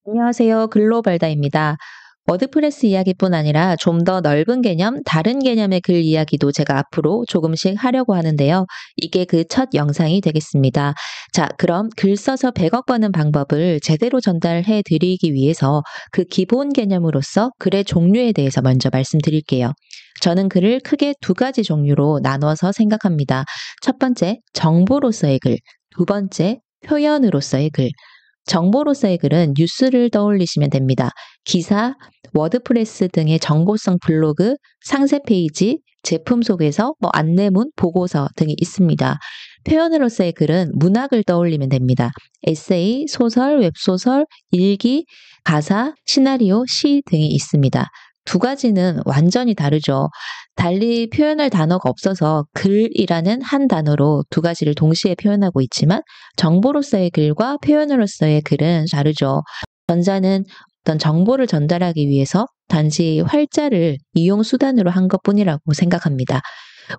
안녕하세요. 글로벌다입니다. 워드프레스 이야기뿐 아니라 좀 더 넓은 개념, 다른 개념의 글 이야기도 제가 앞으로 조금씩 하려고 하는데요. 이게 그 첫 영상이 되겠습니다. 자, 그럼 글 써서 100억 버는 방법을 제대로 전달해 드리기 위해서 그 기본 개념으로서 글의 종류에 대해서 먼저 말씀드릴게요. 저는 글을 크게 두 가지 종류로 나누어서 생각합니다. 첫 번째, 정보로서의 글. 두 번째, 표현으로서의 글. 정보로서의 글은 뉴스를 떠올리시면 됩니다. 기사, 워드프레스 등의 정보성 블로그, 상세 페이지, 제품 소개서, 안내문, 보고서 등이 있습니다. 표현으로서의 글은 문학을 떠올리면 됩니다. 에세이, 소설, 웹소설, 일기, 가사, 시나리오, 시 등이 있습니다. 두 가지는 완전히 다르죠. 달리 표현할 단어가 없어서 글이라는 한 단어로 두 가지를 동시에 표현하고 있지만 정보로서의 글과 표현으로서의 글은 다르죠. 전자는 어떤 정보를 전달하기 위해서 단지 활자를 이용 수단으로 한 것뿐이라고 생각합니다.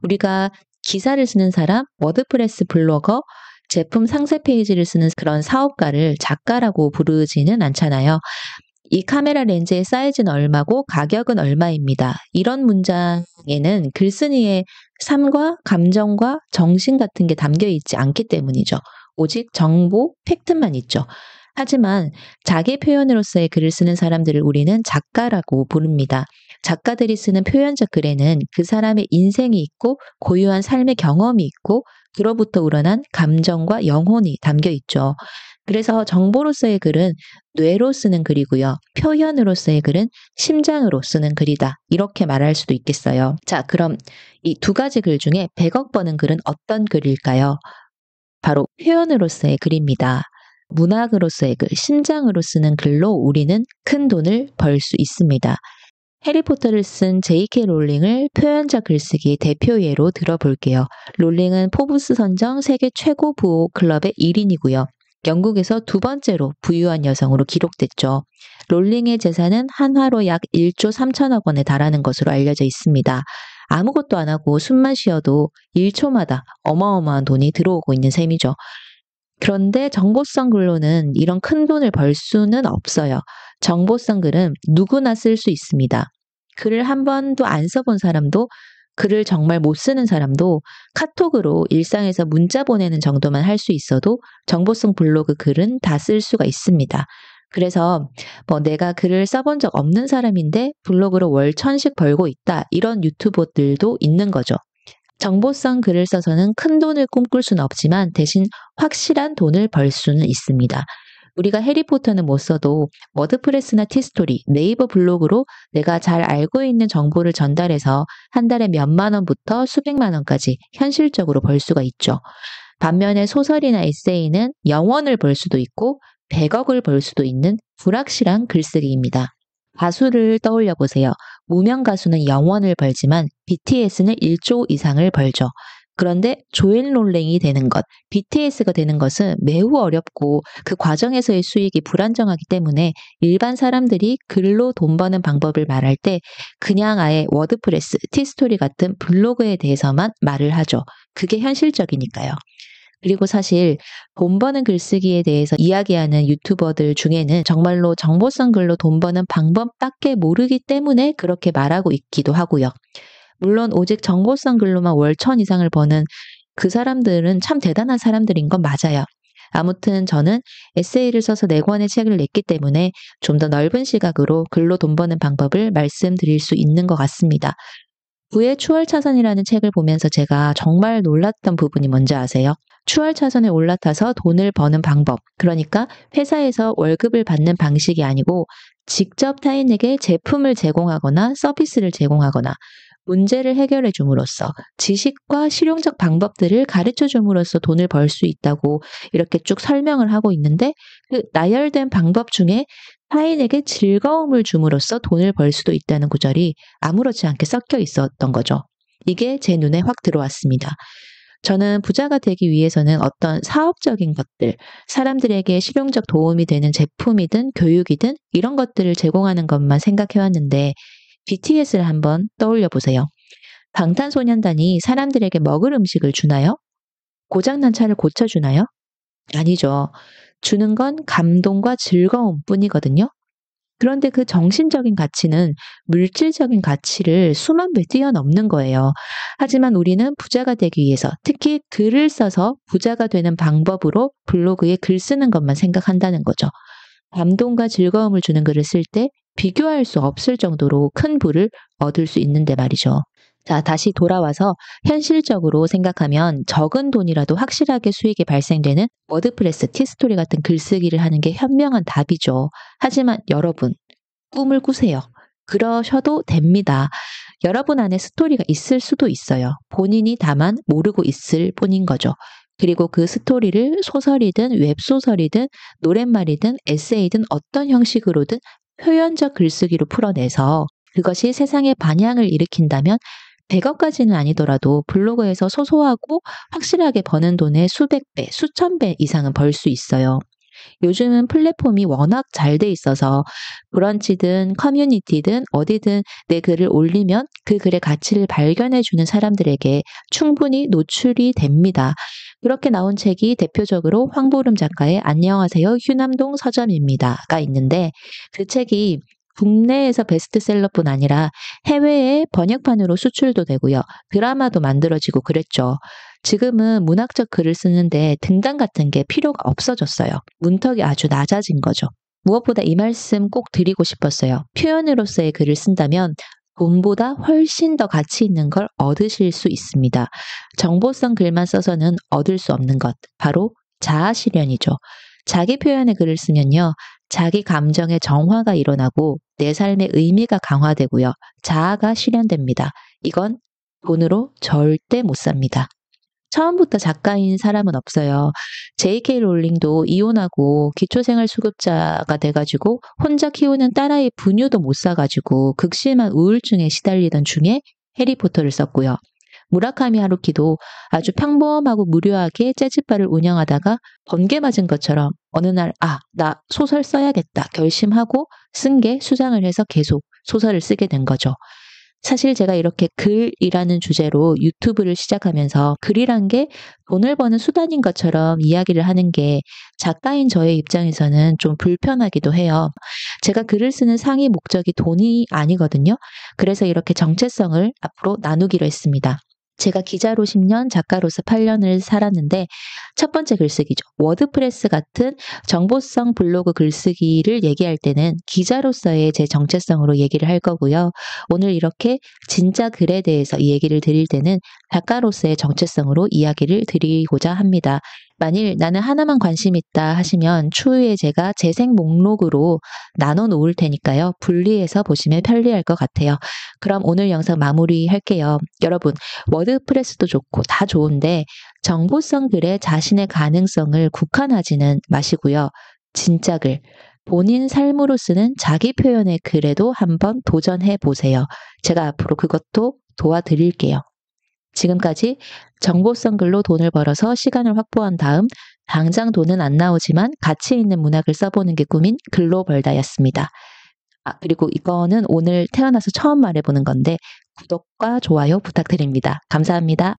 우리가 기사를 쓰는 사람, 워드프레스 블로거, 제품 상세 페이지를 쓰는 그런 사업가를 작가라고 부르지는 않잖아요. 이 카메라 렌즈의 사이즈는 얼마고 가격은 얼마입니다. 이런 문장에는 글쓴이의 삶과 감정과 정신 같은 게 담겨 있지 않기 때문이죠. 오직 정보, 팩트만 있죠. 하지만 자기 표현으로서의 글을 쓰는 사람들을 우리는 작가라고 부릅니다. 작가들이 쓰는 표현적 글에는 그 사람의 인생이 있고 고유한 삶의 경험이 있고 그로부터 우러난 감정과 영혼이 담겨 있죠. 그래서 정보로서의 글은 뇌로 쓰는 글이고요. 표현으로서의 글은 심장으로 쓰는 글이다. 이렇게 말할 수도 있겠어요. 자, 그럼 이 두 가지 글 중에 100억 버는 글은 어떤 글일까요? 바로 표현으로서의 글입니다. 문학으로서의 글, 심장으로 쓰는 글로 우리는 큰 돈을 벌 수 있습니다. 해리포터를 쓴 J.K. 롤링을 표현적 글쓰기의 대표 예로 들어볼게요. 롤링은 포브스 선정 세계 최고 부호 클럽의 1인이고요. 영국에서 두 번째로 부유한 여성으로 기록됐죠. 롤링의 재산은 한화로 약 1조 3천억 원에 달하는 것으로 알려져 있습니다. 아무것도 안 하고 숨만 쉬어도 1초마다 어마어마한 돈이 들어오고 있는 셈이죠. 그런데 정보성 글로는 이런 큰 돈을 벌 수는 없어요. 정보성 글은 누구나 쓸 수 있습니다. 글을 한 번도 안 써본 사람도, 글을 정말 못 쓰는 사람도 카톡으로 일상에서 문자 보내는 정도만 할 수 있어도 정보성 블로그 글은 다 쓸 수가 있습니다. 그래서 내가 글을 써본 적 없는 사람인데 블로그로 월 1,000씩 벌고 있다. 이런 유튜버들도 있는 거죠. 정보성 글을 써서는 큰 돈을 꿈꿀 수는 없지만 대신 확실한 돈을 벌 수는 있습니다. 우리가 해리포터는 못 써도 워드프레스나 티스토리, 네이버 블로그로 내가 잘 알고 있는 정보를 전달해서 한 달에 몇만 원부터 수백만 원까지 현실적으로 벌 수가 있죠. 반면에 소설이나 에세이는 영원을 벌 수도 있고 100억을 벌 수도 있는 불확실한 글쓰기입니다. 가수를 떠올려 보세요. 무명 가수는 영원을 벌지만 BTS는 1조 이상을 벌죠. 그런데 조엘 롤링이 되는 것, BTS가 되는 것은 매우 어렵고 그 과정에서의 수익이 불안정하기 때문에 일반 사람들이 글로 돈 버는 방법을 말할 때 그냥 아예 워드프레스, 티스토리 같은 블로그에 대해서만 말을 하죠. 그게 현실적이니까요. 그리고 사실 돈 버는 글쓰기에 대해서 이야기하는 유튜버들 중에는 정말로 정보성 글로 돈 버는 방법밖에 모르기 때문에 그렇게 말하고 있기도 하고요. 물론 오직 정보성 글로만 월 1,000 이상을 버는 그 사람들은 참 대단한 사람들인 건 맞아요. 아무튼 저는 에세이를 써서 4권의 책을 냈기 때문에 좀 더 넓은 시각으로 글로 돈 버는 방법을 말씀드릴 수 있는 것 같습니다. 부의 추월차선이라는 책을 보면서 제가 정말 놀랐던 부분이 뭔지 아세요? 추월차선에 올라타서 돈을 버는 방법, 그러니까 회사에서 월급을 받는 방식이 아니고 직접 타인에게 제품을 제공하거나 서비스를 제공하거나 문제를 해결해 줌으로써 지식과 실용적 방법들을 가르쳐 줌으로써 돈을 벌 수 있다고 이렇게 쭉 설명을 하고 있는데 그 나열된 방법 중에 타인에게 즐거움을 줌으로써 돈을 벌 수도 있다는 구절이 아무렇지 않게 섞여 있었던 거죠. 이게 제 눈에 확 들어왔습니다. 저는 부자가 되기 위해서는 어떤 사업적인 것들, 사람들에게 실용적 도움이 되는 제품이든 교육이든 이런 것들을 제공하는 것만 생각해 왔는데 BTS를 한번 떠올려 보세요. 방탄소년단이 사람들에게 먹을 음식을 주나요? 고장난 차를 고쳐주나요? 아니죠. 주는 건 감동과 즐거움 뿐이거든요. 그런데 그 정신적인 가치는 물질적인 가치를 수만 배 뛰어넘는 거예요. 하지만 우리는 부자가 되기 위해서, 특히 글을 써서 부자가 되는 방법으로 블로그에 글 쓰는 것만 생각한다는 거죠. 감동과 즐거움을 주는 글을 쓸 때 비교할 수 없을 정도로 큰 부를 얻을 수 있는데 말이죠. 자, 다시 돌아와서 현실적으로 생각하면 적은 돈이라도 확실하게 수익이 발생되는 워드프레스, 티스토리 같은 글쓰기를 하는 게 현명한 답이죠. 하지만 여러분, 꿈을 꾸세요. 그러셔도 됩니다. 여러분 안에 스토리가 있을 수도 있어요. 본인이 다만 모르고 있을 뿐인 거죠. 그리고 그 스토리를 소설이든 웹소설이든 노랫말이든 에세이든 어떤 형식으로든 표현적 글쓰기로 풀어내서 그것이 세상에 반향을 일으킨다면 100억까지는 아니더라도 블로그에서 소소하고 확실하게 버는 돈의 수백 배, 수천 배 이상은 벌 수 있어요. 요즘은 플랫폼이 워낙 잘 돼 있어서 브런치든 커뮤니티든 어디든 내 글을 올리면 그 글의 가치를 발견해 주는 사람들에게 충분히 노출이 됩니다. 그렇게 나온 책이 대표적으로 황보름 작가의 안녕하세요 휴남동 서점입니다가 있는데 그 책이 국내에서 베스트셀러뿐 아니라 해외에 번역판으로 수출도 되고요. 드라마도 만들어지고 그랬죠. 지금은 문학적 글을 쓰는데 등단 같은 게 필요가 없어졌어요. 문턱이 아주 낮아진 거죠. 무엇보다 이 말씀 꼭 드리고 싶었어요. 표현으로서의 글을 쓴다면 돈보다 훨씬 더 가치 있는 걸 얻으실 수 있습니다. 정보성 글만 써서는 얻을 수 없는 것, 바로 자아 실현이죠. 자기 표현의 글을 쓰면요. 자기 감정의 정화가 일어나고 내 삶의 의미가 강화되고요. 자아가 실현됩니다. 이건 돈으로 절대 못 삽니다. 처음부터 작가인 사람은 없어요. J.K. 롤링도 이혼하고 기초생활수급자가 돼가지고 혼자 키우는 딸아이 분유도 못 사가지고 극심한 우울증에 시달리던 중에 해리포터를 썼고요. 무라카미 하루키도 아주 평범하고 무료하게 재즈바를 운영하다가 번개 맞은 것처럼 어느 날 나 소설 써야겠다 결심하고 쓴 게 수장을 해서 계속 소설을 쓰게 된 거죠. 사실 제가 이렇게 글이라는 주제로 유튜브를 시작하면서 글이란 게 돈을 버는 수단인 것처럼 이야기를 하는 게 작가인 저의 입장에서는 좀 불편하기도 해요. 제가 글을 쓰는 상위 목적이 돈이 아니거든요. 그래서 이렇게 정체성을 앞으로 나누기로 했습니다. 제가 기자로 10년, 작가로서 8년을 살았는데 첫 번째 글쓰기죠. 워드프레스 같은 정보성 블로그 글쓰기를 얘기할 때는 기자로서의 제 정체성으로 얘기를 할 거고요. 오늘 이렇게 진짜 글에 대해서 이 얘기를 드릴 때는 작가로서의 정체성으로 이야기를 드리고자 합니다. 만일 나는 하나만 관심 있다 하시면 추후에 제가 재생 목록으로 나눠 놓을 테니까요. 분리해서 보시면 편리할 것 같아요. 그럼 오늘 영상 마무리할게요. 여러분, 워드프레스도 좋고 다 좋은데 정보성 글에 자신의 가능성을 국한하지는 마시고요. 진짜 글, 본인 삶으로 쓰는 자기 표현의 글에도 한번 도전해 보세요. 제가 앞으로 그것도 도와드릴게요. 지금까지 정보성 글로 돈을 벌어서 시간을 확보한 다음 당장 돈은 안 나오지만 가치 있는 문학을 써보는 게 꿈인 글로벌다였습니다. 그리고 이거는 오늘 태어나서 처음 말해보는 건데 구독과 좋아요 부탁드립니다. 감사합니다.